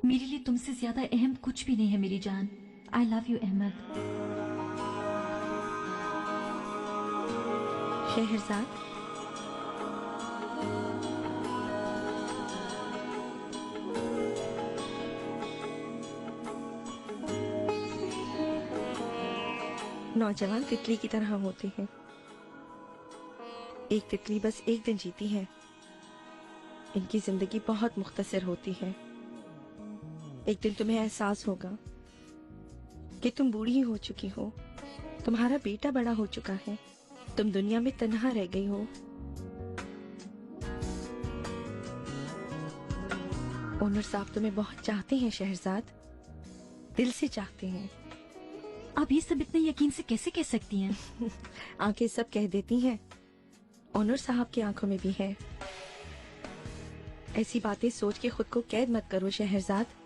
मेरे लिए तुमसे ज्यादा अहम कुछ भी नहीं है मेरी जान। I love you Ahmad. Shahrzad, नौजवान तितली की तरह होते हैं। एक तितली बस एक दिन जीती है। इनकी जिंदगी बहुत मुख्तसर होती है। एक दिन तुम्हें एहसास होगा कि तुम बूढ़ी हो चुकी हो, तुम्हारा बेटा बड़ा हो चुका है, तुम दुनिया में तन्हा रह गई हो। ओनर साहब तुम्हें बहुत चाहते हैं शहरजाद, दिल से चाहते हैं। आप ये सब इतने यकीन से कैसे कह सकती हैं? आंखें सब कह देती हैं, ओनर साहब की आंखों में भी है। ऐसी बातें सोच के खुद को कैद मत करो शहरजाद।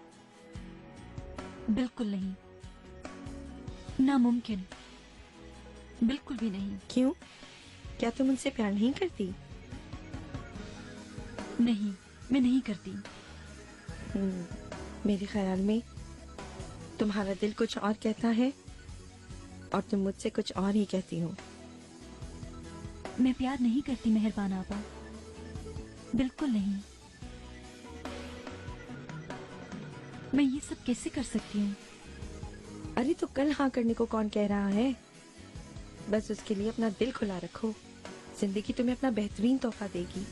बिल्कुल नहीं, नामुमकिन, बिल्कुल भी नहीं। क्यों? क्या तुम उनसे प्यार नहीं करती? नहीं, मैं नहीं करती। मेरे ख्याल में तुम्हारा दिल कुछ और कहता है और तुम मुझसे कुछ और ही कहती हो। मैं प्यार नहीं करती मेहरबान आपा, बिल्कुल नहीं। मैं ये सब कैसे कर सकती हूँ? अरे तो कल हाँ करने को कौन कह रहा है? बस उसके लिए अपना दिल खुला रखो, जिंदगी तुम्हें अपना बेहतरीन तोहफा देगी।